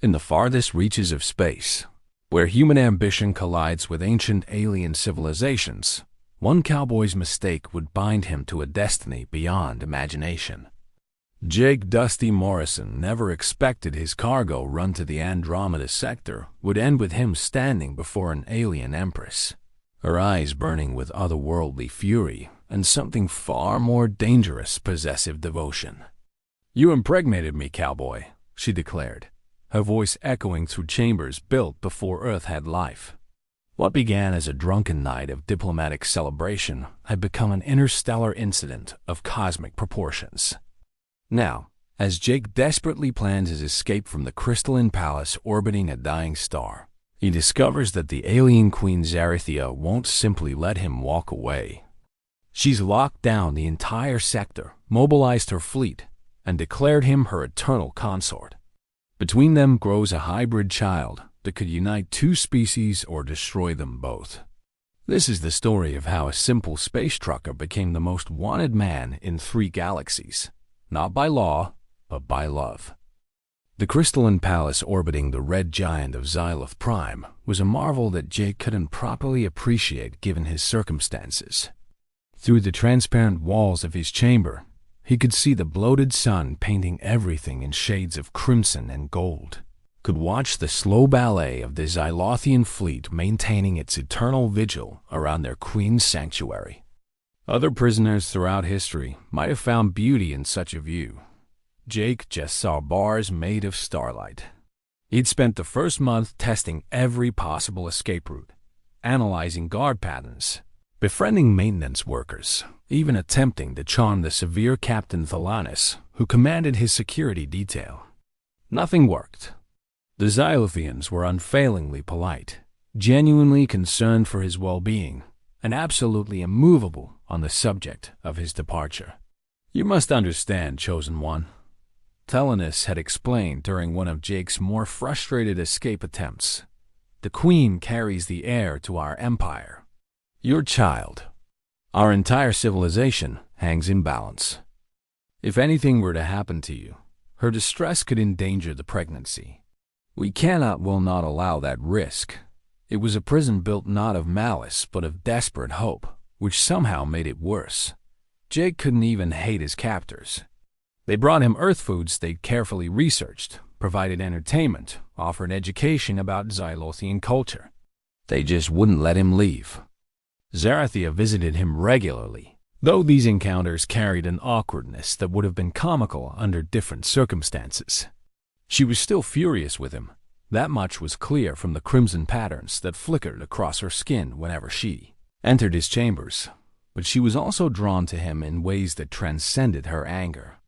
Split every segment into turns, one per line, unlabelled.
In the farthest reaches of space, where human ambition collides with ancient alien civilizations, one cowboy's mistake would bind him to a destiny beyond imagination. Jake Dusty Morrison never expected his cargo run to the Andromeda sector would end with him standing before an alien empress, her eyes burning with otherworldly fury and something far more dangerous, possessive devotion. "You impregnated me, cowboy," she declared, her voice echoing through chambers built before Earth had life. What began as a drunken night of diplomatic celebration had become an interstellar incident of cosmic proportions. Now, as Jake desperately plans his escape from the crystalline palace orbiting a dying star, he discovers that the alien Queen Zarathia won't simply let him walk away. She's locked down the entire sector, mobilized her fleet, and declared him her eternal consort. Between them grows a hybrid child that could unite two species or destroy them both. This is the story of how a simple space trucker became the most wanted man in 3 galaxies, not by law, but by love. The crystalline palace orbiting the red giant of Xyloth Prime was a marvel that Jake couldn't properly appreciate given his circumstances. Through the transparent walls of his chamber, he could see the bloated sun painting everything in shades of crimson and gold, could watch the slow ballet of the Xylothian fleet maintaining its eternal vigil around their queen's sanctuary. Other prisoners throughout history might have found beauty in such a view. Jake just saw bars made of starlight. He'd spent the first month testing every possible escape route, analyzing guard patterns, befriending maintenance workers, even attempting to charm the severe Captain Thalanis, who commanded his security detail. Nothing worked. The Xylothians were unfailingly polite, genuinely concerned for his well-being, and absolutely immovable on the subject of his departure. "You must understand, Chosen One," Thalanis had explained during one of Jake's more frustrated escape attempts. "The Queen carries the heir to our empire. Your child, our entire civilization, hangs in balance. If anything were to happen to you, her distress could endanger the pregnancy. We will not allow that risk." It was a prison built not of malice but of desperate hope, which somehow made it worse. Jake couldn't even hate his captors. They brought him Earth foods they'd carefully researched, provided entertainment, offered education about Xylothian culture. They just wouldn't let him leave. Zarathia visited him regularly, though these encounters carried an awkwardness that would have been comical under different circumstances. She was still furious with him. That much was clear from the crimson patterns that flickered across her skin whenever she entered his chambers, but she was also drawn to him in ways that transcended her anger.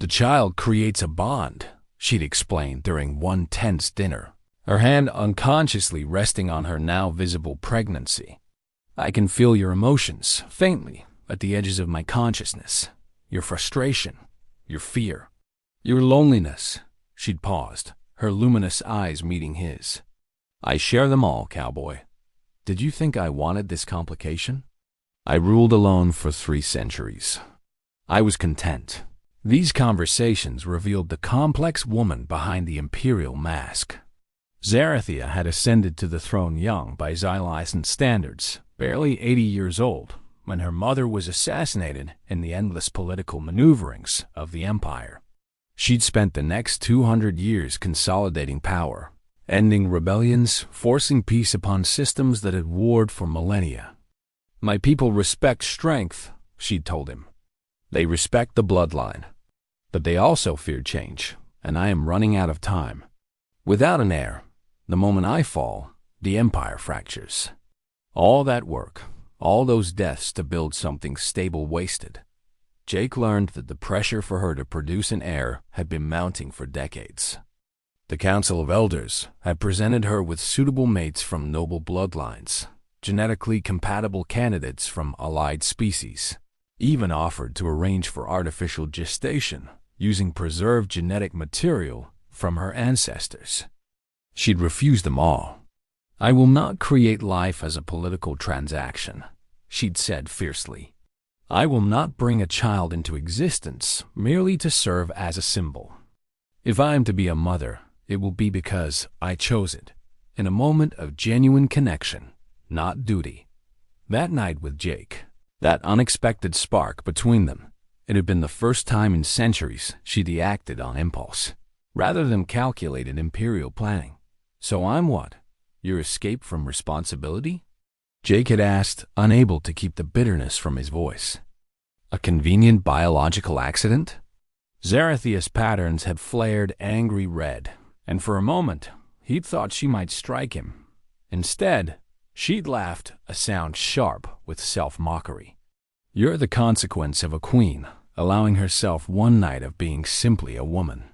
"The child creates a bond," she'd explained during one tense dinner, her hand unconsciously resting on her now visible pregnancy. "I can feel your emotions, faintly, at the edges of my consciousness. Your frustration, your fear, your loneliness." She'd paused, her luminous eyes meeting his. "I share them all, cowboy. Did you think I wanted this complication? I ruled alone for 3 centuries. I was content." These conversations revealed the complex woman behind the imperial mask. Zarathia had ascended to the throne young by Xylothian standards, barely 80 years old, when her mother was assassinated in the endless political maneuverings of the empire. She'd spent the next 200 years consolidating power, ending rebellions, forcing peace upon systems that had warred for millennia. "My people respect strength," she'd told him. "They respect the bloodline. But they also fear change, and I am running out of time. Without an heir, the moment I fall, the empire fractures. All that work, all those deaths to build something stable wasted." Jake learned that the pressure for her to produce an heir had been mounting for decades. The Council of Elders had presented her with suitable mates from noble bloodlines, genetically compatible candidates from allied species, even offered to arrange for artificial gestation using preserved genetic material from her ancestors. She'd refused them all. "I will not create life as a political transaction," she'd said fiercely. "I will not bring a child into existence merely to serve as a symbol. If I am to be a mother, it will be because I chose it, in a moment of genuine connection, not duty. That night with Jake, that unexpected spark between them, it had been the first time in centuries she'd acted on impulse, rather than calculated imperial planning. So I'm what? Your escape from responsibility? Jake had asked, unable to keep the bitterness from his voice. A convenient biological accident? Zarathia's patterns had flared angry red, and for a moment, he'd thought she might strike him. Instead, she'd laughed, a sound sharp with self-mockery. You're the consequence of a queen, allowing herself one night of being simply a woman.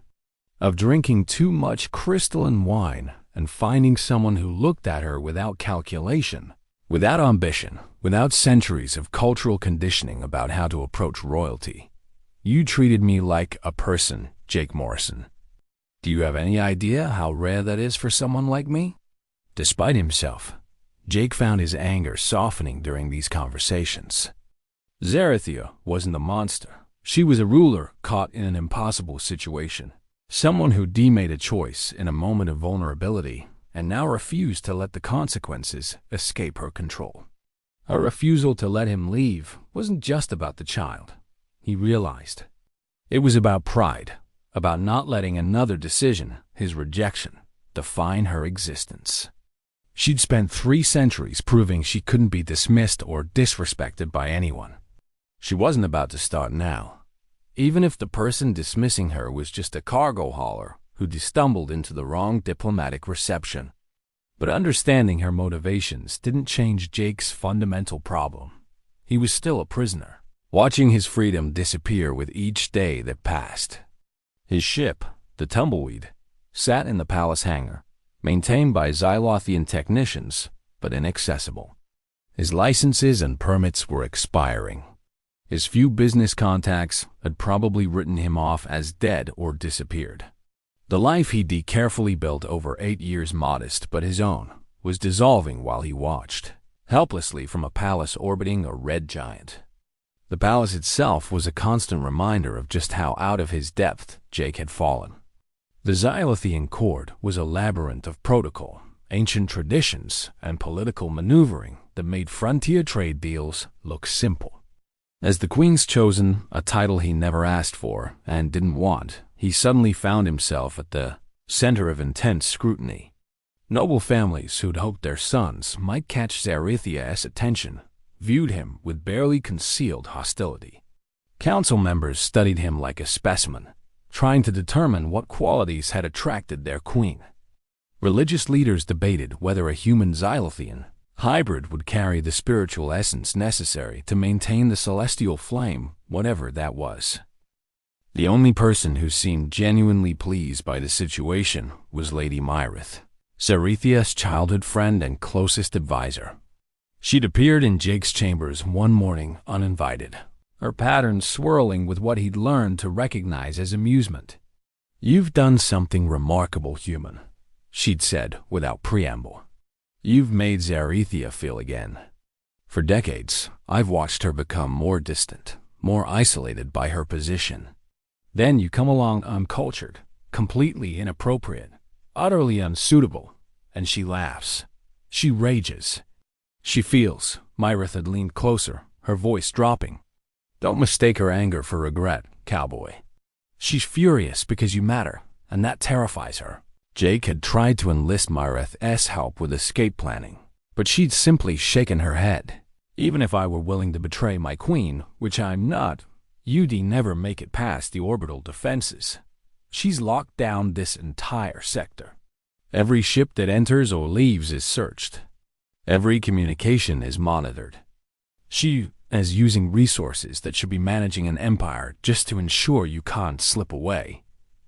Of drinking too much crystalline wine and finding someone who looked at her without calculation, without ambition, without centuries of cultural conditioning about how to approach royalty. You treated me like a person, Jake Morrison. Do you have any idea how rare that is for someone like me? Despite himself, Jake found his anger softening during these conversations. Zarathia wasn't a monster. She was a ruler caught in an impossible situation. Someone who made a choice in a moment of vulnerability and now refused to let the consequences escape her control. Her refusal to let him leave wasn't just about the child, he realized. It was about pride, about not letting another decision, his rejection, define her existence. She'd spent 3 centuries proving she couldn't be dismissed or disrespected by anyone. She wasn't about to start now. Even if the person dismissing her was just a cargo hauler who'd stumbled into the wrong diplomatic reception. But understanding her motivations didn't change Jake's fundamental problem. He was still a prisoner, watching his freedom disappear with each day that passed. His ship, the Tumbleweed, sat in the palace hangar, maintained by Xylothian technicians, but inaccessible. His licenses and permits were expiring. His few business contacts had probably written him off as dead or disappeared. The life he'd carefully built over 8 years, modest but his own, was dissolving while he watched, helplessly from a palace orbiting a red giant. The palace itself was a constant reminder of just how out of his depth Jake had fallen. The Xylothian court was a labyrinth of protocol, ancient traditions, and political maneuvering that made frontier trade deals look simple. As the Queen's chosen, a title he never asked for and didn't want, he suddenly found himself at the center of intense scrutiny. Noble families who'd hoped their sons might catch Zarathia's attention viewed him with barely concealed hostility. Council members studied him like a specimen, trying to determine what qualities had attracted their queen. Religious leaders debated whether a human Xylothian hybrid would carry the spiritual essence necessary to maintain the celestial flame, whatever that was. The only person who seemed genuinely pleased by the situation was Lady Myrith, Zarathia's childhood friend and closest advisor. She'd appeared in Jake's chambers one morning uninvited, her patterns swirling with what he'd learned to recognize as amusement. "You've done something remarkable, human," she'd said without preamble. "You've made Zarathia feel again. For decades, I've watched her become more distant, more isolated by her position. Then you come along uncultured, completely inappropriate, utterly unsuitable, and she laughs. She rages. She feels." Myrith had leaned closer, her voice dropping. "Don't mistake her anger for regret, cowboy. She's furious because you matter, and that terrifies her." Jake had tried to enlist Myrith's help with escape planning, but she'd simply shaken her head. "Even if I were willing to betray my queen, which I'm not, you'd never make it past the orbital defenses. She's locked down this entire sector. Every ship that enters or leaves is searched. Every communication is monitored. She is using resources that should be managing an empire just to ensure you can't slip away."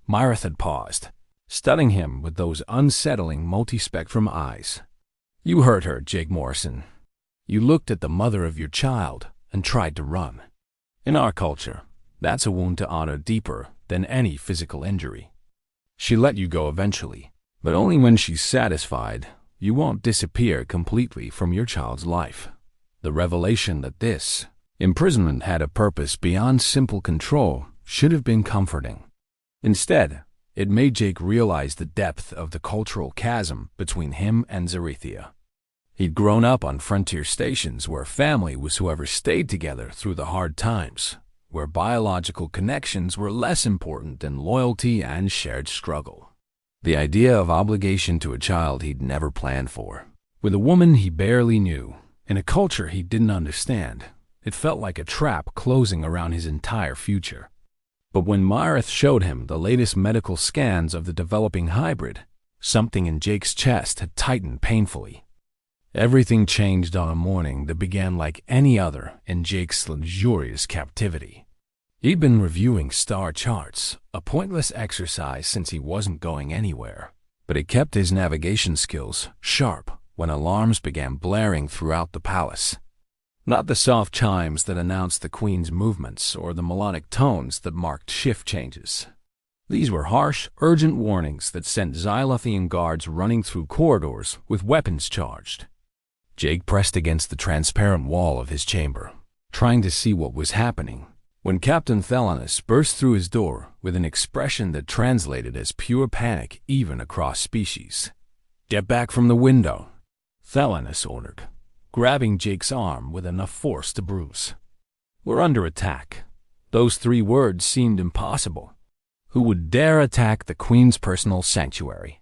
Myrith had paused, studying him with those unsettling multi-spectrum eyes. "You hurt her, Jake Morrison. You looked at the mother of your child and tried to run. In our culture, that's a wound to honor deeper than any physical injury. She let you go eventually, but only when she's satisfied. You won't disappear completely from your child's life." The revelation that this imprisonment had a purpose beyond simple control should have been comforting. Instead, It made Jake realize the depth of the cultural chasm between him and Zarethia. He'd grown up on frontier stations where family was whoever stayed together through the hard times, where biological connections were less important than loyalty and shared struggle. The idea of obligation to a child he'd never planned for, with a woman he barely knew, in a culture he didn't understand, it felt like a trap closing around his entire future. But when Myrith showed him the latest medical scans of the developing hybrid, something in Jake's chest had tightened painfully. Everything changed on a morning that began like any other in Jake's luxurious captivity. He'd been reviewing star charts, a pointless exercise since he wasn't going anywhere, but it kept his navigation skills sharp when alarms began blaring throughout the palace. Not the soft chimes that announced the Queen's movements or the melodic tones that marked shift changes. These were harsh, urgent warnings that sent Xylothian guards running through corridors with weapons charged. Jake pressed against the transparent wall of his chamber, trying to see what was happening, when Captain Thelanis burst through his door with an expression that translated as pure panic even across species. "Get back from the window," Thelanis ordered, grabbing Jake's arm with enough force to bruise. "We're under attack." Those 3 words seemed impossible. Who would dare attack the Queen's personal sanctuary?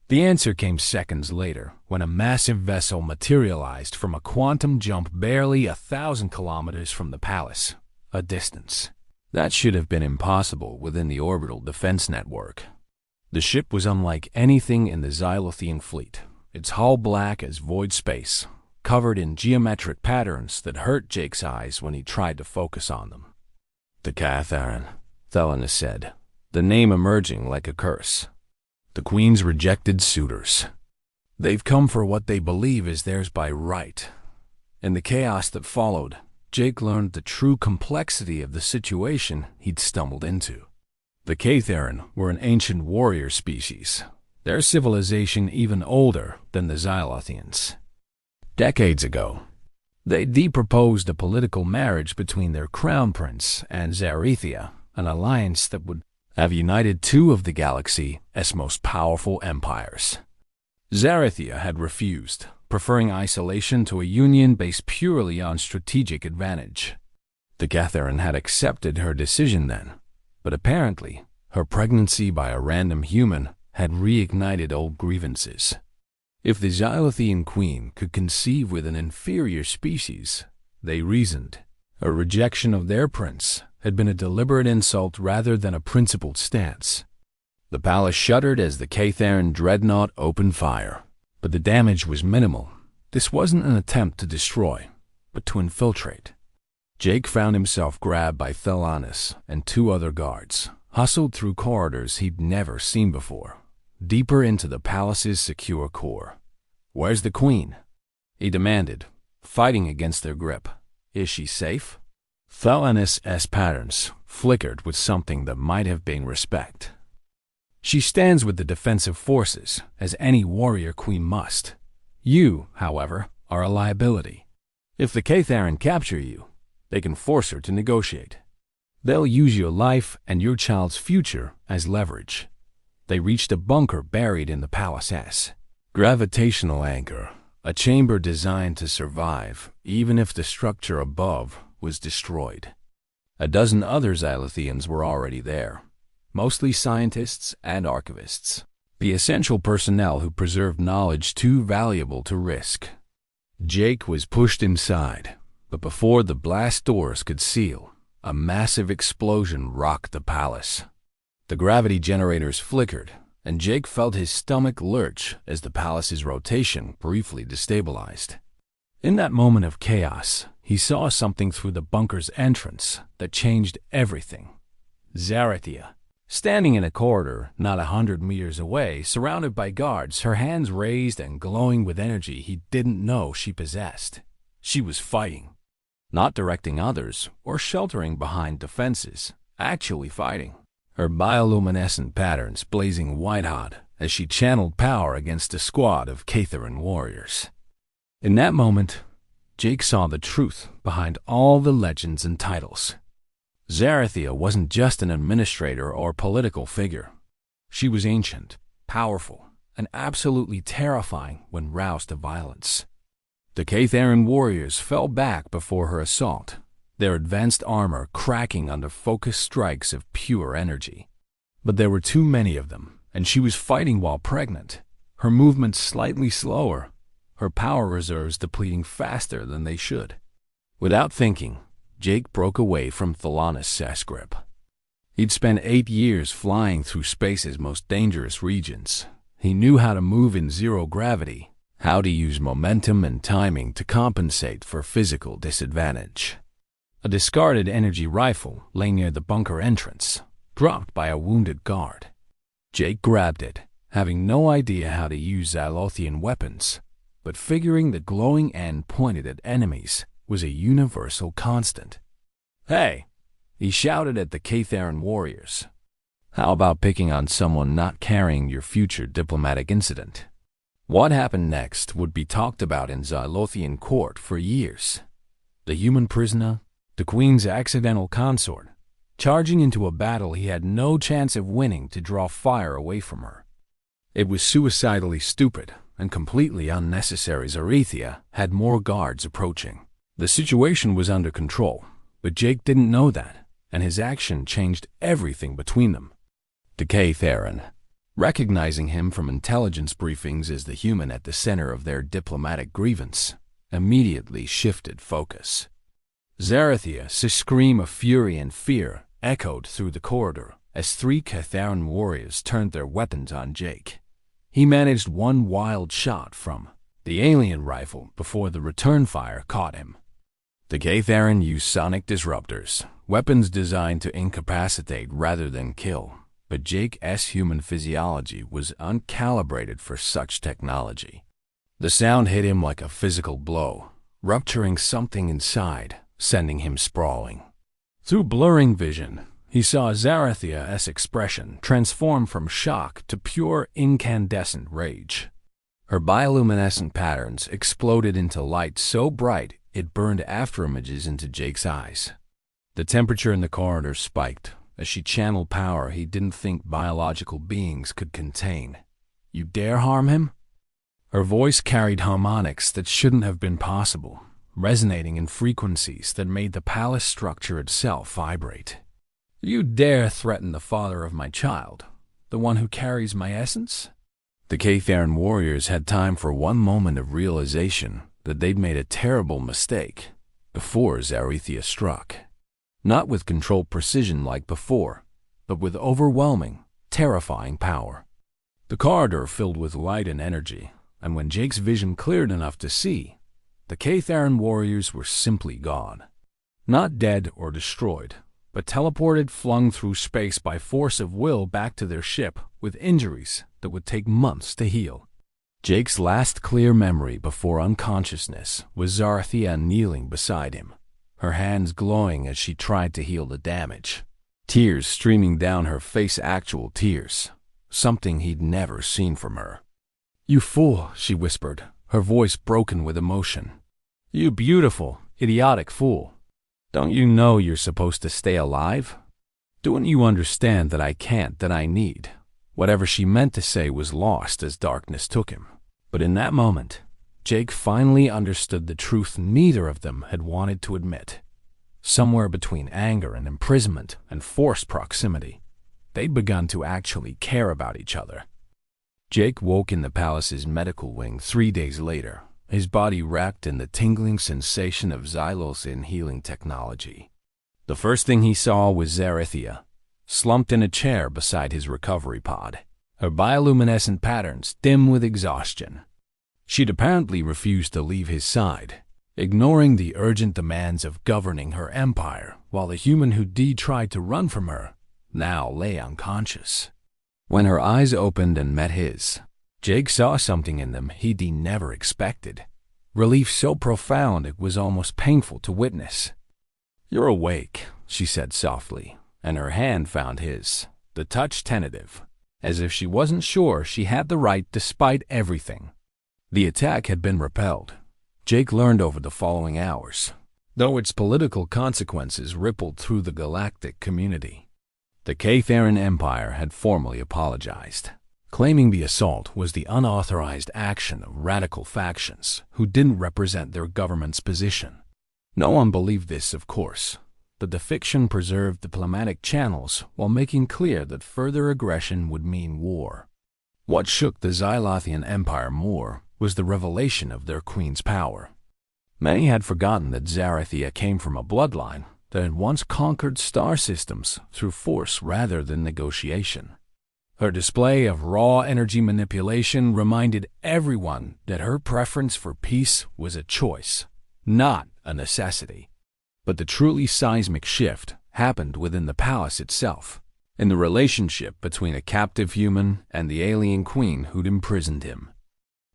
The answer came seconds later, when a massive vessel materialized from a quantum jump barely 1,000 kilometers from the palace, a distance that should have been impossible within the orbital defense network. The ship was unlike anything in the Xylothian fleet, its hull black as void space, covered in geometric patterns that hurt Jake's eyes when he tried to focus on them. "The Catharan," Thelanis said, the name emerging like a curse. "The Queen's rejected suitors. They've come for what they believe is theirs by right." In the chaos that followed, Jake learned the true complexity of the situation he'd stumbled into. The Catharan were an ancient warrior species, their civilization even older than the Xylothians. Decades ago, they proposed a political marriage between their crown prince and Zarethia, an alliance that would have united 2 of the galaxy's most powerful empires. Zarethia had refused, preferring isolation to a union based purely on strategic advantage. The Catharan had accepted her decision then, but apparently her pregnancy by a random human had reignited old grievances. If the Xylothian queen could conceive with an inferior species, they reasoned, a rejection of their prince had been a deliberate insult rather than a principled stance. The palace shuddered as the Catharan dreadnought opened fire, but the damage was minimal. This wasn't an attempt to destroy, but to infiltrate. Jake found himself grabbed by Thelanis and 2 other guards, hustled through corridors he'd never seen before, deeper into the palace's secure core. "Where's the Queen?" he demanded, fighting against their grip. "Is she safe?" Thelanis' patterns flickered with something that might have been respect. "She stands with the defensive forces, as any warrior queen must. You, however, are a liability. If the Catharan capture you, they can force her to negotiate. They'll use your life and your child's future as leverage." They reached a bunker buried in the palace's gravitational anchor, a chamber designed to survive even if the structure above was destroyed. A dozen other Xylothians were already there, mostly scientists and archivists, the essential personnel who preserved knowledge too valuable to risk. Jake was pushed inside, but before the blast doors could seal, a massive explosion rocked the palace. The gravity generators flickered, and Jake felt his stomach lurch as the palace's rotation briefly destabilized. In that moment of chaos, he saw something through the bunker's entrance that changed everything. Zarethia, standing in a corridor not 100 meters away, surrounded by guards, her hands raised and glowing with energy he didn't know she possessed. She was fighting, not directing others or sheltering behind defenses, actually fighting. Her bioluminescent patterns blazing white-hot as she channeled power against a squad of Catharan warriors. In that moment, Jake saw the truth behind all the legends and titles. Zarethia wasn't just an administrator or political figure. She was ancient, powerful, and absolutely terrifying when roused to violence. The Catharan warriors fell back before her assault, their advanced armor cracking under focused strikes of pure energy. But there were too many of them, and she was fighting while pregnant, her movements slightly slower, her power reserves depleting faster than they should. Without thinking, Jake broke away from Thalanus' grip. He'd spent 8 years flying through space's most dangerous regions. He knew how to move in zero gravity, how to use momentum and timing to compensate for physical disadvantage. A discarded energy rifle lay near the bunker entrance, dropped by a wounded guard. Jake grabbed it, having no idea how to use Xylothian weapons, but figuring the glowing end pointed at enemies was a universal constant. "Hey!" he shouted at the Catharan warriors. "How about picking on someone not carrying your future diplomatic incident?" What happened next would be talked about in Xylothian court for years. The human prisoner, the queen's accidental consort, charging into a battle he had no chance of winning to draw fire away from her. It was suicidally stupid and completely unnecessary. Zarethia had more guards approaching. The situation was under control, but Jake didn't know that, and his action changed everything between them. The Catharan, recognizing him from intelligence briefings as the human at the center of their diplomatic grievance, immediately shifted focus. Zarethia, a scream of fury and fear, echoed through the corridor as 3 Catharan warriors turned their weapons on Jake. He managed one wild shot from the alien rifle before the return fire caught him. The Catharan used sonic disruptors, weapons designed to incapacitate rather than kill, but Jake's human physiology was uncalibrated for such technology. The sound hit him like a physical blow, rupturing something inside, sending him sprawling. Through blurring vision, he saw Zarethia's expression transform from shock to pure incandescent rage. Her bioluminescent patterns exploded into light so bright it burned afterimages into Jake's eyes. The temperature in the corridor spiked as she channeled power he didn't think biological beings could contain. "You dare harm him?" Her voice carried harmonics that shouldn't have been possible, resonating in frequencies that made the palace structure itself vibrate. "You dare threaten the father of my child, the one who carries my essence?" The Catharan warriors had time for one moment of realization that they'd made a terrible mistake before Zarethia struck. Not with controlled precision like before, but with overwhelming, terrifying power. The corridor filled with light and energy, and when Jake's vision cleared enough to see, the Catharan warriors were simply gone. Not dead or destroyed, but teleported, flung through space by force of will back to their ship with injuries that would take months to heal. Jake's last clear memory before unconsciousness was Zarethia kneeling beside him, her hands glowing as she tried to heal the damage. Tears streaming down her face, actual tears, something he'd never seen from her. "You fool," she whispered, her voice broken with emotion. "You beautiful, idiotic fool. Don't you know you're supposed to stay alive? Don't you understand that I can't, that I need?" Whatever she meant to say was lost as darkness took him. But in that moment, Jake finally understood the truth neither of them had wanted to admit. Somewhere between anger and imprisonment and forced proximity, they'd begun to actually care about each other. Jake woke in the palace's medical wing 3 days later, his body wrapped in the tingling sensation of Xylothian healing technology. The first thing he saw was Zarethia, slumped in a chair beside his recovery pod, her bioluminescent patterns dim with exhaustion. She'd apparently refused to leave his side, ignoring the urgent demands of governing her empire, while the human who tried to run from her now lay unconscious. When her eyes opened and met his, Jake saw something in them he'd never expected. Relief so profound it was almost painful to witness. "You're awake," she said softly, and her hand found his, the touch tentative, as if she wasn't sure she had the right despite everything. The attack had been repelled, Jake learned over the following hours, though its political consequences rippled through the galactic community. The Catharan Empire had formally apologized, claiming the assault was the unauthorized action of radical factions who didn't represent their government's position. No one believed this, of course, but the fiction preserved diplomatic channels while making clear that further aggression would mean war. What shook the Xylothian Empire more was the revelation of their queen's power. Many had forgotten that Zarathia came from a bloodline that had once conquered star systems through force rather than negotiation. Her display of raw energy manipulation reminded everyone that her preference for peace was a choice, not a necessity. But the truly seismic shift happened within the palace itself, in the relationship between a captive human and the alien queen who'd imprisoned him.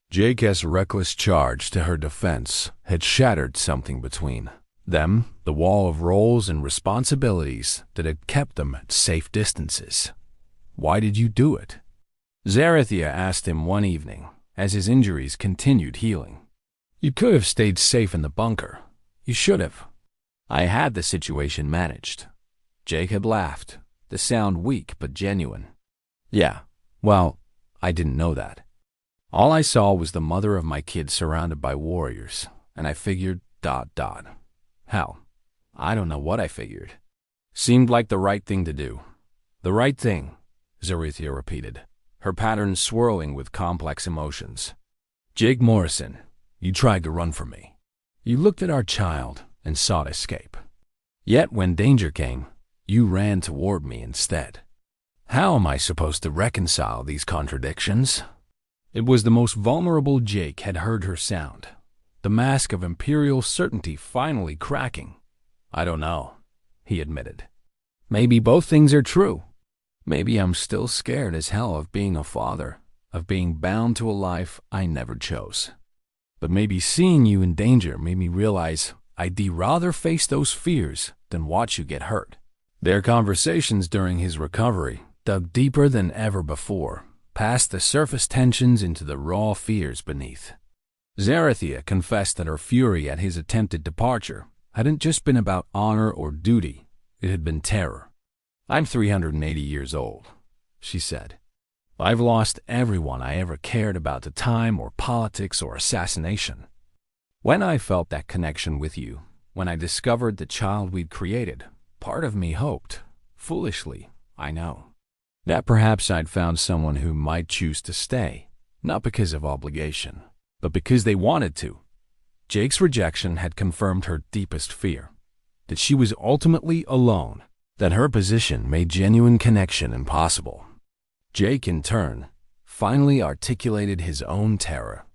Jake's reckless charge to her defense had shattered something between them, the wall of roles and responsibilities that had kept them at safe distances. "Why did you do it?" Zarathia asked him one evening, as his injuries continued healing. "You could have stayed safe in the bunker. You should have." "I had the situation managed." Jacob laughed, the sound weak but genuine. "Yeah, well, I didn't know that. All I saw was the mother of my kid surrounded by warriors, and I figured ... Hell, I don't know what I figured. Seemed like the right thing to do." "The right thing," Zarathia repeated, her pattern swirling with complex emotions. "Jake Morrison, you tried to run from me. You looked at our child and sought escape. Yet when danger came, you ran toward me instead. How am I supposed to reconcile these contradictions?" It was the most vulnerable Jake had heard her sound, the mask of imperial certainty finally cracking. "I don't know," he admitted. "Maybe both things are true. Maybe I'm still scared as hell of being a father, of being bound to a life I never chose. But maybe seeing you in danger made me realize I'd rather face those fears than watch you get hurt." Their conversations during his recovery dug deeper than ever before, past the surface tensions into the raw fears beneath. Zarathia confessed that her fury at his attempted departure hadn't just been about honor or duty, it had been terror. "I'm 380 years old," she said. "I've lost everyone I ever cared about to time or politics or assassination. When I felt that connection with you, when I discovered the child we'd created, part of me hoped, foolishly, I know, that perhaps I'd found someone who might choose to stay, not because of obligation, but because they wanted to." Jake's rejection had confirmed her deepest fear, that she was ultimately alone, that her position made genuine connection impossible. Jake, in turn, finally articulated his own terror,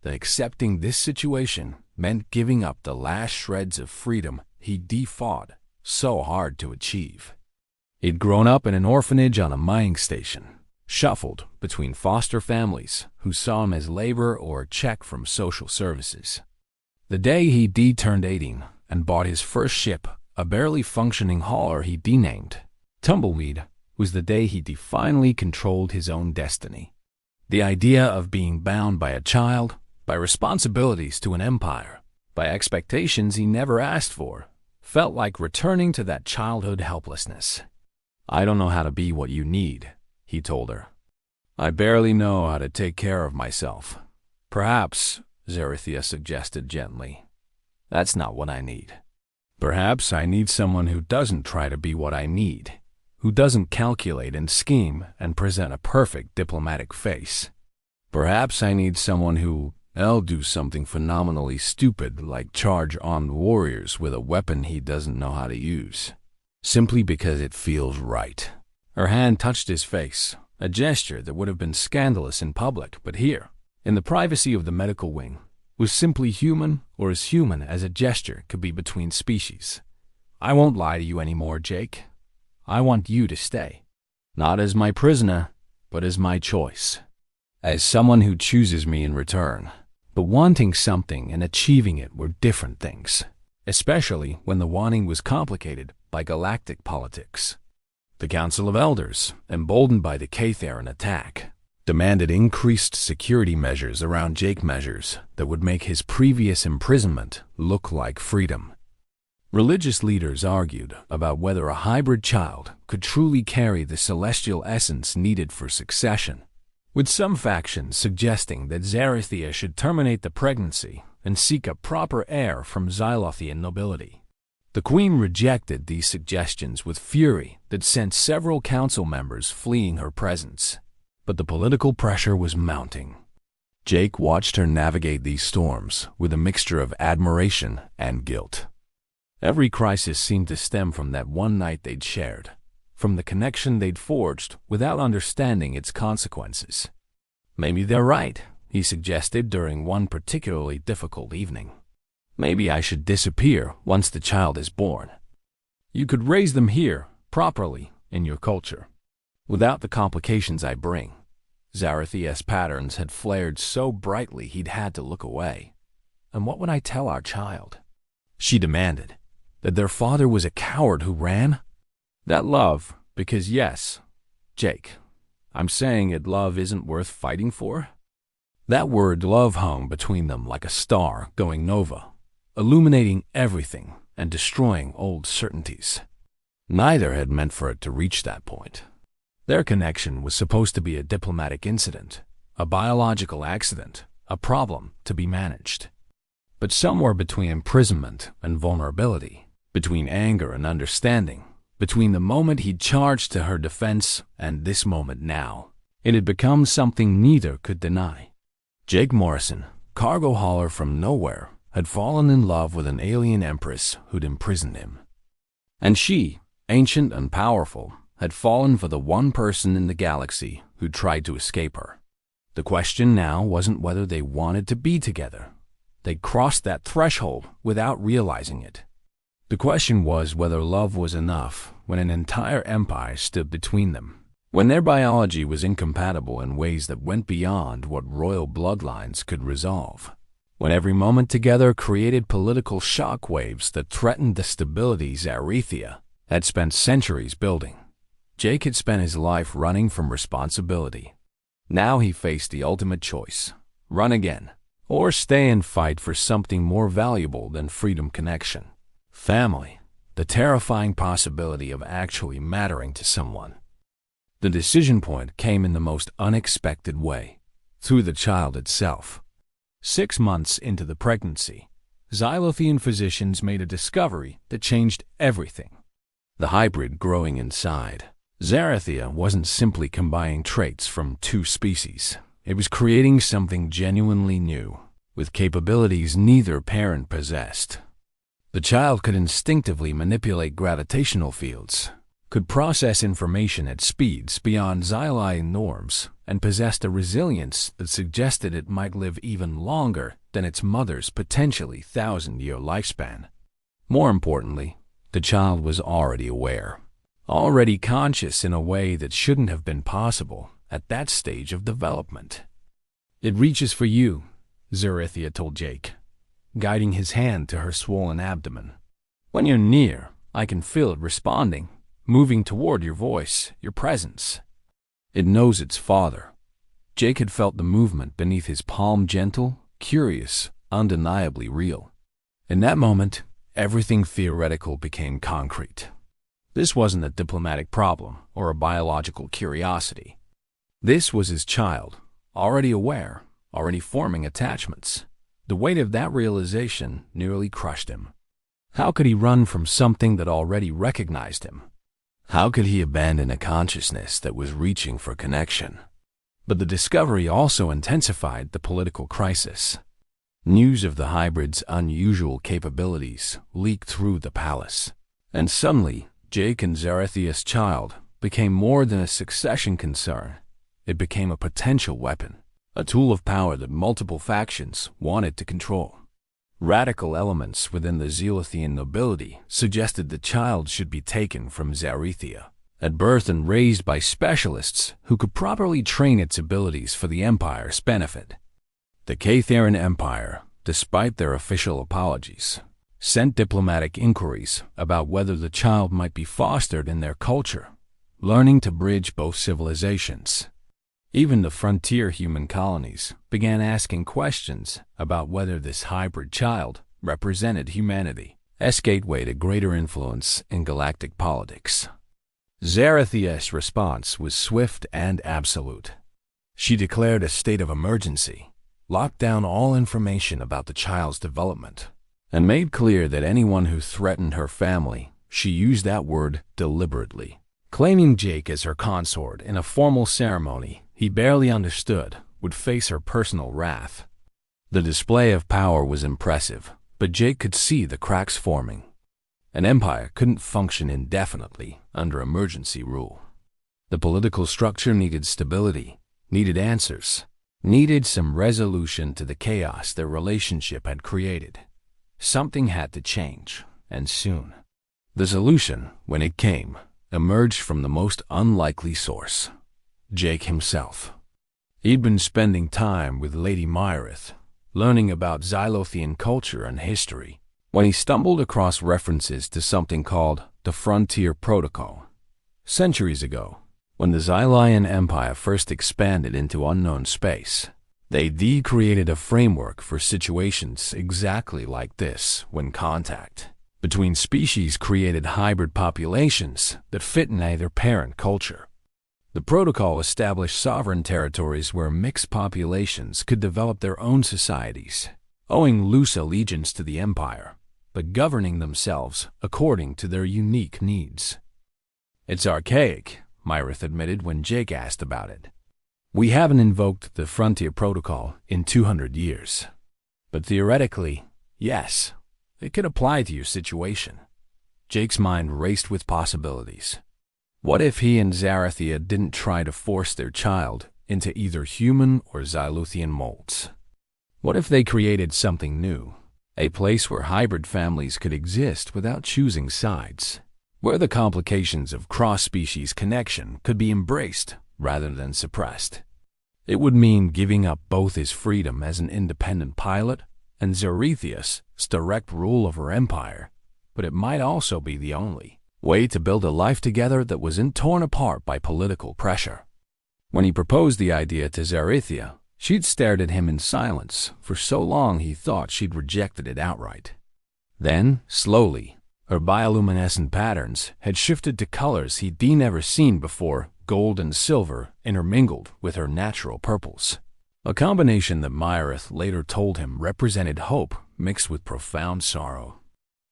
that accepting this situation meant giving up the last shreds of freedom he fought so hard to achieve. He'd grown up in an orphanage on a mining station, shuffled between foster families who saw him as labor or a check from social services. The day he turned 18 and bought his first ship, a barely functioning hauler he named Tumbleweed, was the day he finally controlled his own destiny. The idea of being bound by a child, by responsibilities to an empire, by expectations he never asked for, felt like returning to that childhood helplessness. "I don't know how to be what you need," he told her. "I barely know how to take care of myself." "Perhaps," Zarathia suggested gently, "that's not what I need. Perhaps I need someone who doesn't try to be what I need, who doesn't calculate and scheme and present a perfect diplomatic face. Perhaps I need someone who'll do something phenomenally stupid like charge on warriors with a weapon he doesn't know how to use, simply because it feels right." Her hand touched his face, a gesture that would have been scandalous in public, but here, in the privacy of the medical wing, was simply human, or as human as a gesture could be between species. "I won't lie to you anymore, Jake. I want you to stay. Not as my prisoner, but as my choice. As someone who chooses me in return." But wanting something and achieving it were different things, especially when the wanting was complicated by galactic politics. The Council of Elders, emboldened by the Catharan attack, demanded increased security measures around Jake, measures that would make his previous imprisonment look like freedom. Religious leaders argued about whether a hybrid child could truly carry the celestial essence needed for succession, with some factions suggesting that Zarathia should terminate the pregnancy and seek a proper heir from Xylothian nobility. The queen rejected these suggestions with fury that sent several council members fleeing her presence. But the political pressure was mounting. Jake watched her navigate these storms with a mixture of admiration and guilt. Every crisis seemed to stem from that one night they'd shared, from the connection they'd forged without understanding its consequences. "Maybe they're right," he suggested during one particularly difficult evening. "Maybe I should disappear once the child is born. You could raise them here, properly, in your culture, without the complications I bring." Zarathia's patterns had flared so brightly he'd had to look away. "And what would I tell our child?" she demanded. "That their father was a coward who ran? That love, because yes, Jake, I'm saying it, love isn't worth fighting for?" That word love hung between them like a star going nova, illuminating everything and destroying old certainties. Neither had meant for it to reach that point. Their connection was supposed to be a diplomatic incident, a biological accident, a problem to be managed. But somewhere between imprisonment and vulnerability, between anger and understanding, between the moment he'd charged to her defense and this moment now, it had become something neither could deny. Jake Morrison, cargo hauler from nowhere, had fallen in love with an alien empress who'd imprisoned him. And she, ancient and powerful, had fallen for the one person in the galaxy who'd tried to escape her. The question now wasn't whether they wanted to be together. They'd crossed that threshold without realizing it. The question was whether love was enough when an entire empire stood between them, when their biology was incompatible in ways that went beyond what royal bloodlines could resolve, when every moment together created political shockwaves that threatened the stability Zarathia had spent centuries building. Jake had spent his life running from responsibility. Now he faced the ultimate choice: run again, or stay and fight for something more valuable than freedom, connection, family, the terrifying possibility of actually mattering to someone. The decision point came in the most unexpected way, through the child itself. 6 months into the pregnancy, Xylothian physicians made a discovery that changed everything. The hybrid growing inside Zarathia wasn't simply combining traits from two species. It was creating something genuinely new, with capabilities neither parent possessed. The child could instinctively manipulate gravitational fields, could process information at speeds beyond Xylian norms, and possessed a resilience that suggested it might live even longer than its mother's potentially 1,000-year lifespan. More importantly, the child was already aware, already conscious in a way that shouldn't have been possible at that stage of development. "It reaches for you," Zarathia told Jake, guiding his hand to her swollen abdomen. "When you're near, I can feel it responding, moving toward your voice, your presence. It knows its father." Jake had felt the movement beneath his palm, gentle, curious, undeniably real. In that moment, everything theoretical became concrete. This wasn't a diplomatic problem or a biological curiosity. This was his child, already aware, already forming attachments. The weight of that realization nearly crushed him. How could he run from something that already recognized him? How could he abandon a consciousness that was reaching for connection? But the discovery also intensified the political crisis. News of the hybrid's unusual capabilities leaked through the palace, and suddenly Jake and Zarathia's child became more than a succession concern. It became a potential weapon, a tool of power that multiple factions wanted to control. Radical elements within the Xylothian nobility suggested the child should be taken from Zarathia at birth and raised by specialists who could properly train its abilities for the Empire's benefit. The Kaytheran Empire, despite their official apologies, sent diplomatic inquiries about whether the child might be fostered in their culture, learning to bridge both civilizations. Even the frontier human colonies began asking questions about whether this hybrid child represented humanity as gateway to greater influence in galactic politics. Zarathia's response was swift and absolute. She declared a state of emergency, locked down all information about the child's development, and made clear that anyone who threatened her family, she used that word deliberately, claiming Jake as her consort in a formal ceremony he barely understood, would face her personal wrath. The display of power was impressive, but Jake could see the cracks forming. An empire couldn't function indefinitely under emergency rule. The political structure needed stability, needed answers, needed some resolution to the chaos their relationship had created. Something had to change, and soon. The solution, when it came, emerged from the most unlikely source: Jake himself. He'd been spending time with Lady Myrith, learning about Xylothian culture and history, when he stumbled across references to something called the Frontier Protocol. Centuries ago, when the Xylian Empire first expanded into unknown space, they created a framework for situations exactly like this when contact between species created hybrid populations that fit neither parent culture. The protocol established sovereign territories where mixed populations could develop their own societies, owing loose allegiance to the empire, but governing themselves according to their unique needs. "It's archaic," Myrith admitted when Jake asked about it. "We haven't invoked the Frontier Protocol in 200 years. But theoretically, yes, it could apply to your situation." Jake's mind raced with possibilities. What if he and Zarathia didn't try to force their child into either human or Xylothian molds? What if they created something new, a place where hybrid families could exist without choosing sides, where the complications of cross-species connection could be embraced rather than suppressed? It would mean giving up both his freedom as an independent pilot and Zarethia's direct rule of her empire, but it might also be the only way to build a life together that wasn't torn apart by political pressure. When he proposed the idea to Zarethia, she'd stared at him in silence for so long he thought she'd rejected it outright. Then, slowly, her bioluminescent patterns had shifted to colors he'd never seen before, gold and silver intermingled with her natural purples. A combination that Myrith later told him represented hope mixed with profound sorrow.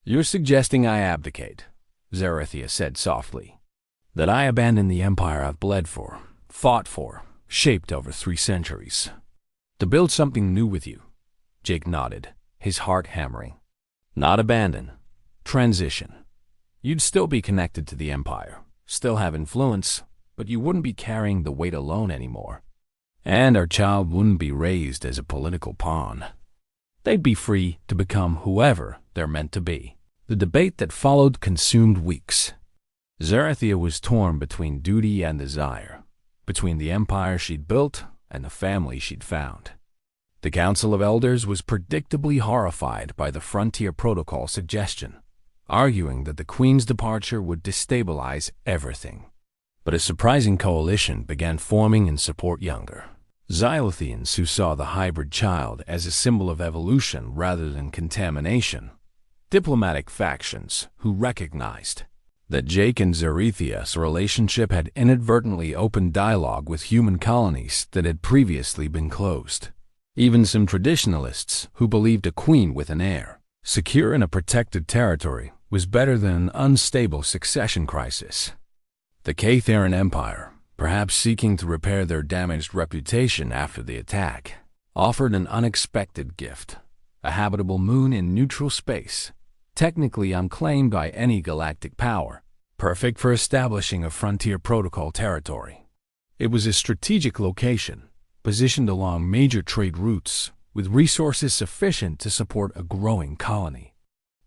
"You're suggesting I abdicate," Zarethia said softly. "That I abandon the empire I've bled for, fought for, shaped over 3 centuries. To build something new with you." Jake nodded, his heart hammering. "Not abandon. Transition. You'd still be connected to the empire, still have influence, but you wouldn't be carrying the weight alone anymore. And our child wouldn't be raised as a political pawn. They'd be free to become whoever they're meant to be." The debate that followed consumed weeks. Zarathia was torn between duty and desire, between the empire she'd built and the family she'd found. The Council of Elders was predictably horrified by the Frontier Protocol suggestion, arguing that the Queen's departure would destabilize everything. But a surprising coalition began forming in support younger Xylothians who saw the hybrid child as a symbol of evolution rather than contamination. Diplomatic factions who recognized that Jake and Zarethia's relationship had inadvertently opened dialogue with human colonies that had previously been closed. Even some traditionalists who believed a queen with an heir, secure in a protected territory, was better than an unstable succession crisis. The Caetheran Empire, perhaps seeking to repair their damaged reputation after the attack, offered an unexpected gift: a habitable moon in neutral space, technically unclaimed by any galactic power, perfect for establishing a Frontier Protocol territory. It was a strategic location, positioned along major trade routes, with resources sufficient to support a growing colony.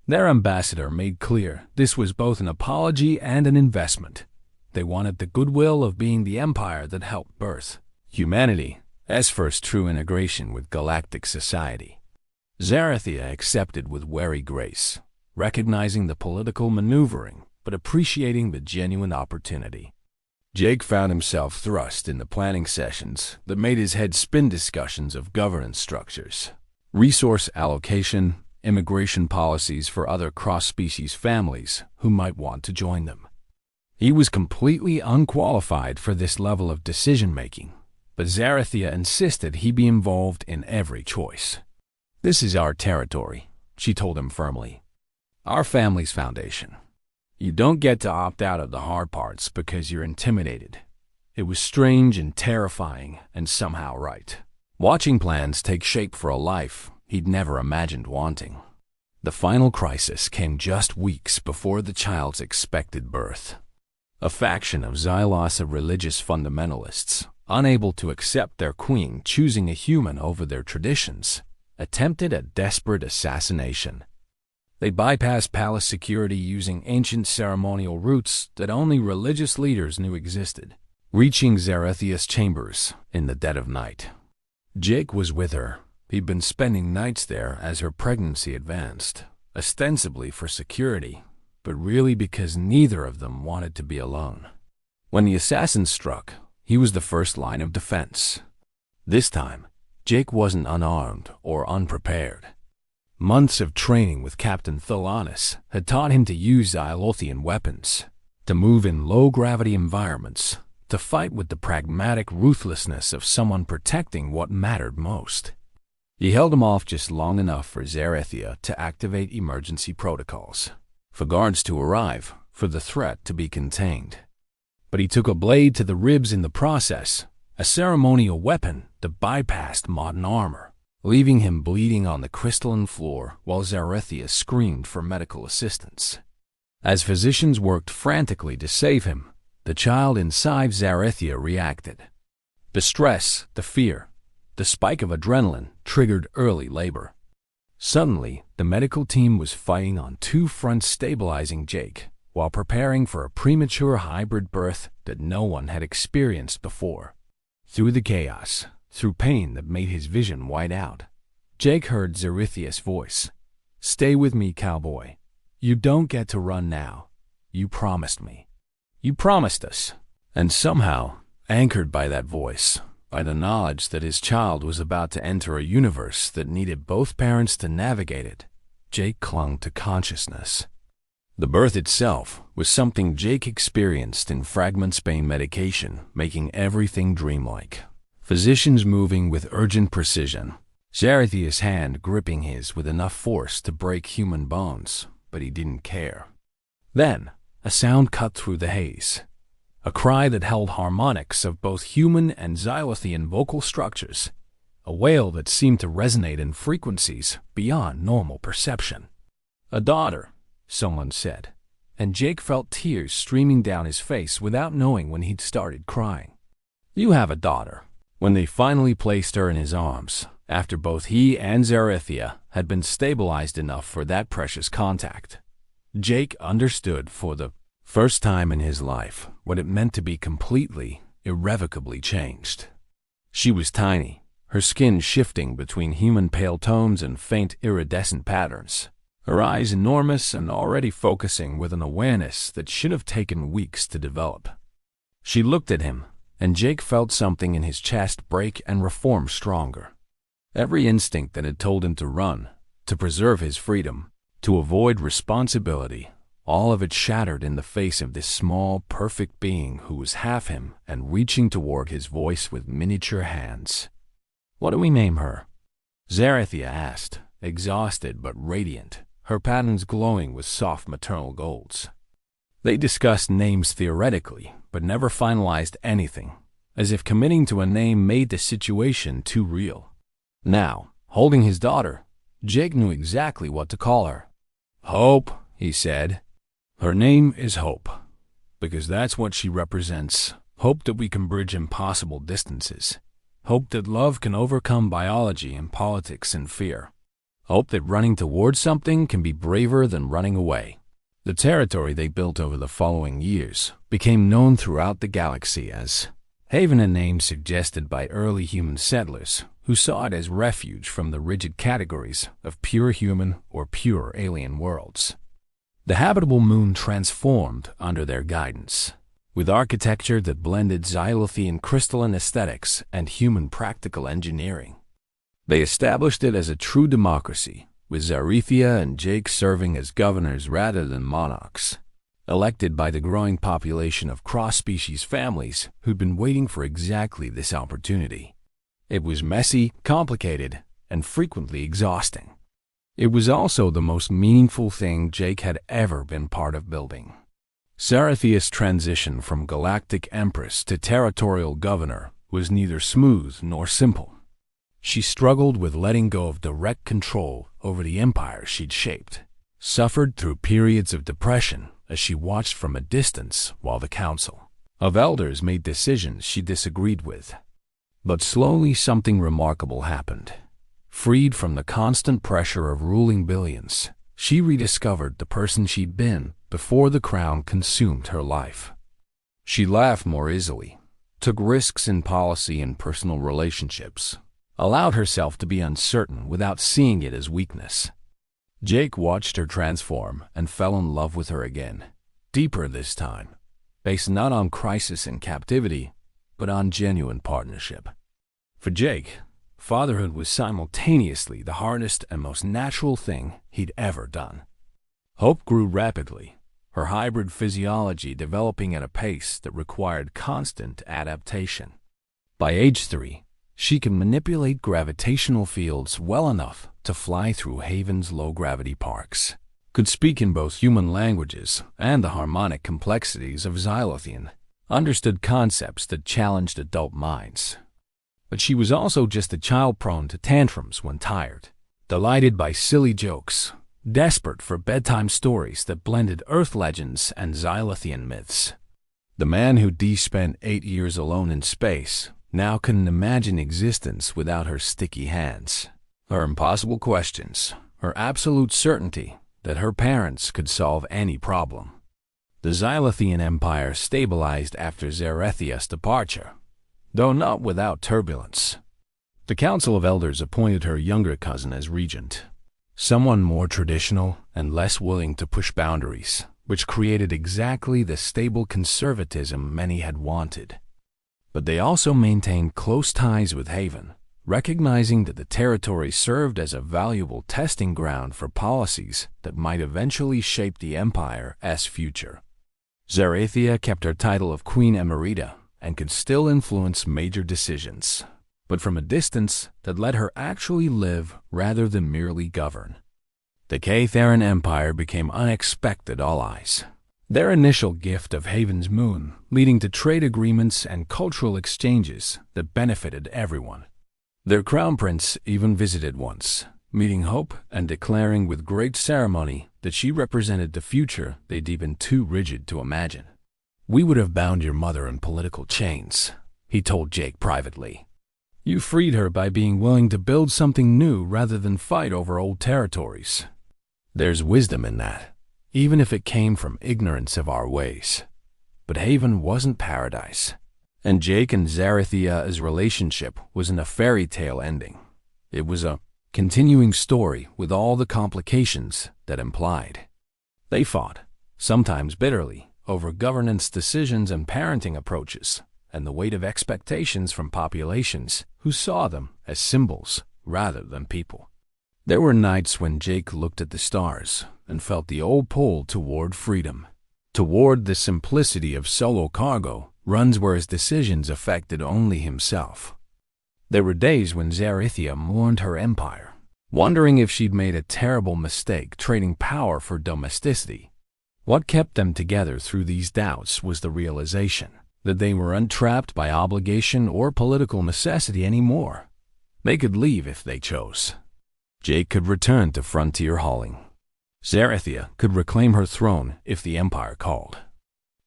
Their ambassador made clear this was both an apology and an investment. They wanted the goodwill of being the empire that helped birth humanity as first true integration with galactic society. Zarathia accepted with wary grace, recognizing the political maneuvering but appreciating the genuine opportunity. Jake found himself thrust into planning sessions that made his head spin: discussions of governance structures, resource allocation, immigration policies for other cross-species families who might want to join them. He was completely unqualified for this level of decision-making, but Zarathia insisted he be involved in every choice. "This is our territory," she told him firmly. "Our family's foundation. You don't get to opt out of the hard parts because you're intimidated." It was strange and terrifying and somehow right. Watching plans take shape for a life he'd never imagined wanting. The final crisis came just weeks before the child's expected birth. A faction of Xylossa religious fundamentalists, unable to accept their queen choosing a human over their traditions, attempted a desperate assassination. They bypassed palace security using ancient ceremonial routes that only religious leaders knew existed, reaching Zarathia's chambers in the dead of night. Jake was with her. He'd been spending nights there as her pregnancy advanced, ostensibly for security, but really because neither of them wanted to be alone. When the assassin struck, he was the first line of defense. This time, Jake wasn't unarmed or unprepared. Months of training with Captain Thalanis had taught him to use Xylothian weapons, to move in low-gravity environments, to fight with the pragmatic ruthlessness of someone protecting what mattered most. He held him off just long enough for Zarathia to activate emergency protocols, for guards to arrive, for the threat to be contained. But he took a blade to the ribs in the process, a ceremonial weapon that bypassed modern armor, leaving him bleeding on the crystalline floor while Zarathia screamed for medical assistance. As physicians worked frantically to save him, the child inside Zarathia reacted. The stress, the fear, the spike of adrenaline triggered early labor. Suddenly, the medical team was fighting on two fronts, stabilizing Jake while preparing for a premature hybrid birth that no one had experienced before. Through the chaos, through pain that made his vision white out, Jake heard Zarathia's voice. "Stay with me, cowboy. You don't get to run now. You promised me. You promised us." And somehow, anchored by that voice, by the knowledge that his child was about to enter a universe that needed both parents to navigate it, Jake clung to consciousness. The birth itself was something Jake experienced in fragments pain medication, making everything dreamlike. Physicians moving with urgent precision, Zarathia's hand gripping his with enough force to break human bones, but he didn't care. Then, a sound cut through the haze. A cry that held harmonics of both human and Xylothian vocal structures. A wail that seemed to resonate in frequencies beyond normal perception. "A daughter," someone said, and Jake felt tears streaming down his face without knowing when he'd started crying. "You have a daughter." When they finally placed her in his arms, after both he and Zarathia had been stabilized enough for that precious contact, Jake understood for the first time in his life what it meant to be completely, irrevocably changed. She was tiny, her skin shifting between human pale tones and faint iridescent patterns, her eyes enormous and already focusing with an awareness that should have taken weeks to develop. She looked at him, and Jake felt something in his chest break and reform stronger. Every instinct that had told him to run, to preserve his freedom, to avoid responsibility, all of it shattered in the face of this small, perfect being who was half him and reaching toward his voice with miniature hands. "What do we name her?" Zarathia asked, exhausted but radiant, her patterns glowing with soft maternal golds. They discussed names theoretically, but never finalized anything, as if committing to a name made the situation too real. Now, holding his daughter, Jake knew exactly what to call her. "Hope," he said. "Her name is Hope, because that's what she represents. Hope that we can bridge impossible distances. Hope that love can overcome biology and politics and fear. Hope that running towards something can be braver than running away." The territory they built over the following years became known throughout the galaxy as Haven, a name suggested by early human settlers who saw it as refuge from the rigid categories of pure human or pure alien worlds. The habitable moon transformed under their guidance, with architecture that blended Xylothian crystalline aesthetics and human practical engineering. They established it as a true democracy, with Zarethia and Jake serving as governors rather than monarchs, elected by the growing population of cross-species families who'd been waiting for exactly this opportunity. It was messy, complicated, and frequently exhausting. It was also the most meaningful thing Jake had ever been part of building. Zarethia's transition from Galactic Empress to territorial governor was neither smooth nor simple. She struggled with letting go of direct control over the empire she'd shaped, suffered through periods of depression as she watched from a distance while the Council of Elders made decisions she disagreed with. But slowly something remarkable happened. Freed from the constant pressure of ruling billions, she rediscovered the person she'd been before the crown consumed her life. She laughed more easily, took risks in policy and personal relationships, allowed herself to be uncertain without seeing it as weakness. Jake watched her transform and fell in love with her again, deeper this time, based not on crisis and captivity, but on genuine partnership. For Jake, fatherhood was simultaneously the hardest and most natural thing he'd ever done. Hope grew rapidly, her hybrid physiology developing at a pace that required constant adaptation. By age 3, she could manipulate gravitational fields well enough to fly through Haven's low-gravity parks, could speak in both human languages and the harmonic complexities of Xylothian, understood concepts that challenged adult minds. But she was also just a child prone to tantrums when tired, delighted by silly jokes, desperate for bedtime stories that blended Earth legends and Xylothian myths. The man who'd spent 8 years alone in space now couldn't imagine existence without her sticky hands, her impossible questions, her absolute certainty that her parents could solve any problem. The Xylothian Empire stabilized after Zarethia's departure, though not without turbulence. The Council of Elders appointed her younger cousin as regent, someone more traditional and less willing to push boundaries, which created exactly the stable conservatism many had wanted. But they also maintained close ties with Haven, recognizing that the territory served as a valuable testing ground for policies that might eventually shape the Empire's future. Zarethia kept her title of Queen Emerita and could still influence major decisions, but from a distance that let her actually live rather than merely govern. The Kaytheran Empire became unexpected allies, their initial gift of Haven's moon leading to trade agreements and cultural exchanges that benefited everyone. Their crown prince even visited once, meeting Hope and declaring with great ceremony that she represented the future they'd been too rigid to imagine. "We would have bound your mother in political chains," he told Jake privately. "You freed her by being willing to build something new rather than fight over old territories. There's wisdom in that, even if it came from ignorance of our ways." But Haven wasn't paradise, and Jake and Zarethia's relationship wasn't a fairy tale ending. It was a continuing story with all the complications that implied. They fought, sometimes bitterly, over governance decisions and parenting approaches, and the weight of expectations from populations who saw them as symbols rather than people. There were nights when Jake looked at the stars and felt the old pull toward freedom, toward the simplicity of solo cargo runs where his decisions affected only himself. There were days when Zarethia mourned her empire, wondering if she'd made a terrible mistake trading power for domesticity. What kept them together through these doubts was the realization that they were untrapped by obligation or political necessity anymore. They could leave if they chose. Jake could return to frontier hauling. Zarethia could reclaim her throne if the Empire called.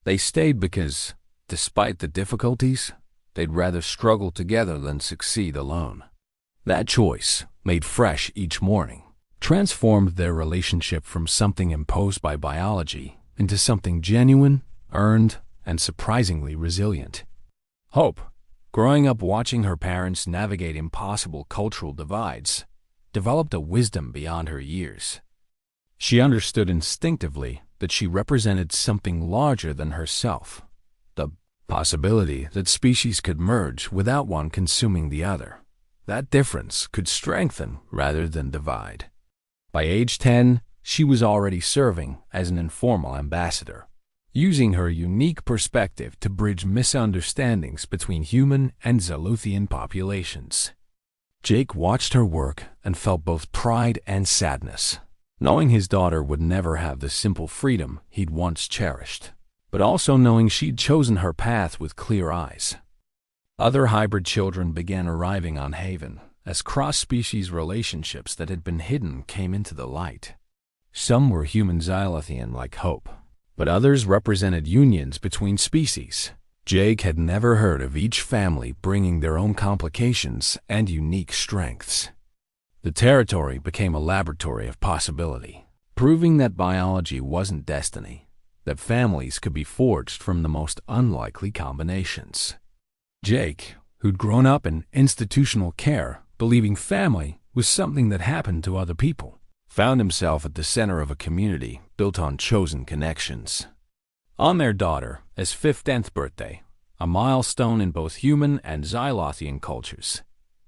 They stayed because, despite the difficulties, they'd rather struggle together than succeed alone. That choice, made fresh each morning, transformed their relationship from something imposed by biology into something genuine, earned, and surprisingly resilient. Hope, growing up watching her parents navigate impossible cultural divides, developed a wisdom beyond her years. She understood instinctively that she represented something larger than herself, the possibility that species could merge without one consuming the other. That difference could strengthen rather than divide. By age 10, she was already serving as an informal ambassador, using her unique perspective to bridge misunderstandings between human and Zaluthian populations. Jake watched her work and felt both pride and sadness, knowing his daughter would never have the simple freedom he'd once cherished, but also knowing she'd chosen her path with clear eyes. Other hybrid children began arriving on Haven as cross-species relationships that had been hidden came into the light. Some were human Zaluthian like Hope, but others represented unions between species. Jake had never heard of each family bringing their own complications and unique strengths. The territory became a laboratory of possibility, proving that biology wasn't destiny, that families could be forged from the most unlikely combinations. Jake, who'd grown up in institutional care, believing family was something that happened to other people, found himself at the center of a community built on chosen connections. On their daughter's 15th birthday, a milestone in both human and Zaluthian cultures,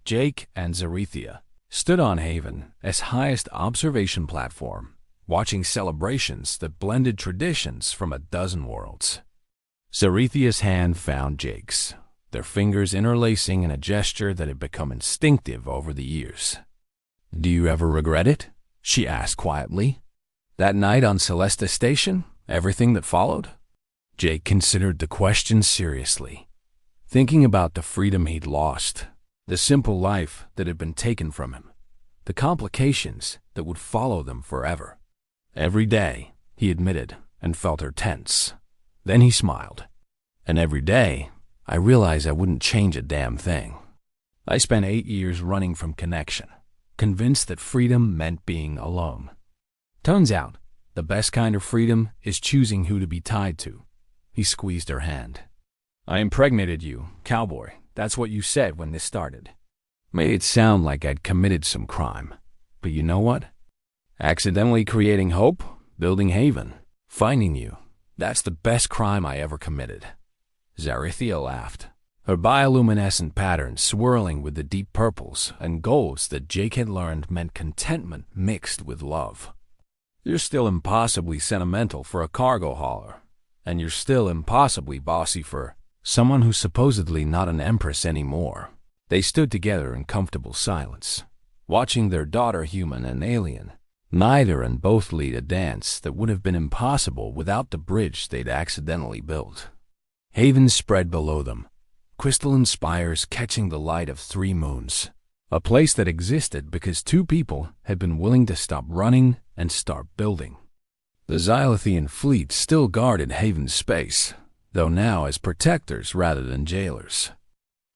Jake and Zarethia stood on Haven's highest observation platform, watching celebrations that blended traditions from a dozen worlds. Zarethia's hand found Jake's, their fingers interlacing in a gesture that had become instinctive over the years. "Do you ever regret it?" she asked quietly. "That night on Celesta Station, everything that followed?" Jake considered the question seriously, thinking about the freedom he'd lost, the simple life that had been taken from him, the complications that would follow them forever. "Every day," he admitted, and felt her tense. Then he smiled. "And every day, I realized I wouldn't change a damn thing. I spent 8 years running from connection, convinced that freedom meant being alone. Turns out, the best kind of freedom is choosing who to be tied to." He squeezed her hand. "I impregnated you, cowboy. That's what you said when this started. Made it sound like I'd committed some crime. But you know what? Accidentally creating hope, building Haven, finding you. That's the best crime I ever committed." Zarethia laughed, her bioluminescent patterns swirling with the deep purples and golds that Jake had learned meant contentment mixed with love. "You're still impossibly sentimental for a cargo hauler, and you're still impossibly bossy for someone who's supposedly not an empress anymore." They stood together in comfortable silence, watching their daughter, human and alien, neither and both lead a dance that would have been impossible without the bridge they'd accidentally built. Haven spread below them, crystalline spires catching the light of 3 moons, a place that existed because 2 people had been willing to stop running and start building. The Zaluthian fleet still guarded Haven's space, though now as protectors rather than jailers.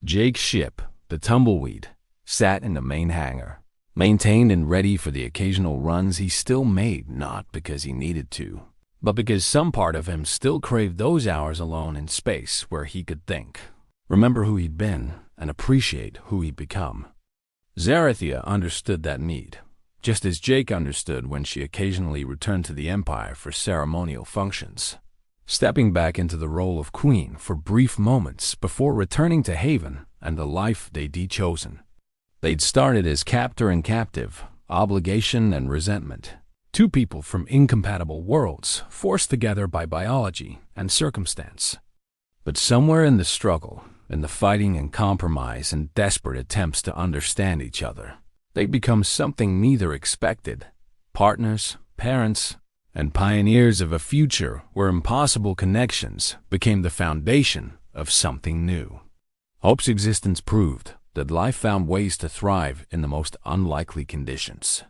Jake's ship, the Tumbleweed, sat in the main hangar, maintained and ready for the occasional runs he still made, not because he needed to, but because some part of him still craved those hours alone in space where he could think, remember who he'd been, and appreciate who he'd become. Zarethia understood that need, just as Jake understood when she occasionally returned to the Empire for ceremonial functions, stepping back into the role of queen for brief moments before returning to Haven and the life they'd chosen. They'd started as captor and captive, obligation and resentment, 2 people from incompatible worlds forced together by biology and circumstance. But somewhere in the struggle, in the fighting and compromise and desperate attempts to understand each other, they'd become something neither expected: partners, parents, and pioneers of a future where impossible connections became the foundation of something new. Hope's existence proved that life found ways to thrive in the most unlikely conditions.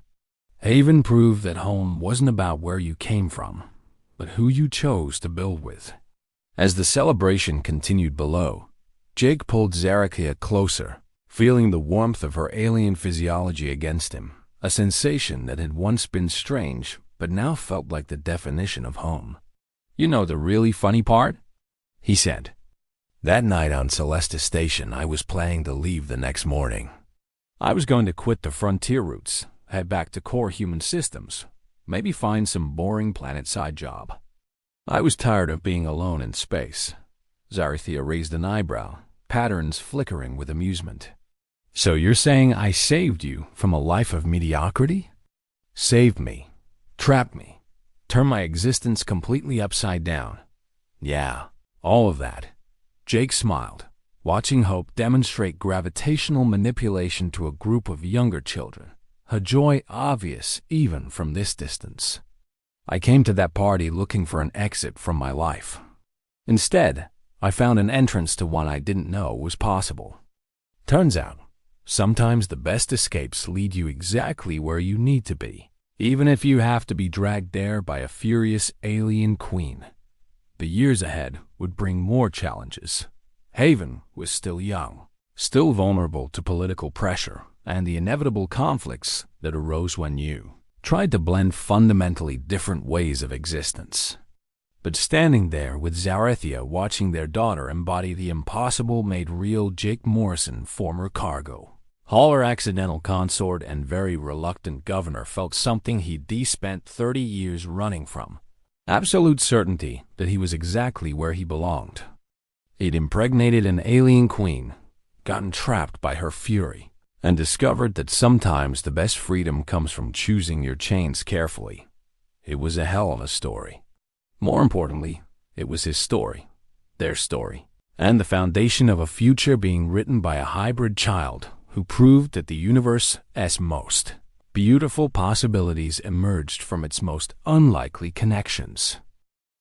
Haven proved that home wasn't about where you came from, but who you chose to build with. As the celebration continued below, Jake pulled Zarethia closer, feeling the warmth of her alien physiology against him, a sensation that had once been strange but now felt like the definition of home. "You know the really funny part?" he said. "That night on Celesta Station, I was planning to leave the next morning. I was going to quit the frontier routes, head back to core human systems, maybe find some boring planet-side job. I was tired of being alone in space." Zarethia raised an eyebrow, patterns flickering with amusement. "So you're saying I saved you from a life of mediocrity?" Saved me, trapped me, turned my existence completely upside down. Yeah, all of that. Jake smiled, watching Hope demonstrate gravitational manipulation to a group of younger children, her joy obvious even from this distance. I came to that party looking for an exit from my life. Instead, I found an entrance to one I didn't know was possible. Turns out, sometimes the best escapes lead you exactly where you need to be, even if you have to be dragged there by a furious alien queen. The years ahead would bring more challenges. Haven was still young, still vulnerable to political pressure and the inevitable conflicts that arose when you tried to blend fundamentally different ways of existence. But standing there with Zarethia watching their daughter embody the impossible made real, Jake Morrison, former cargo hauler, accidental consort, and very reluctant governor, felt something he'd spent 30 years running from. Absolute certainty that he was exactly where he belonged. He'd impregnated an alien queen, gotten trapped by her fury, and discovered that sometimes the best freedom comes from choosing your chains carefully. It was a hell of a story. More importantly, it was his story, their story, and the foundation of a future being written by a hybrid child who proved that the universe's most beautiful possibilities emerged from its most unlikely connections.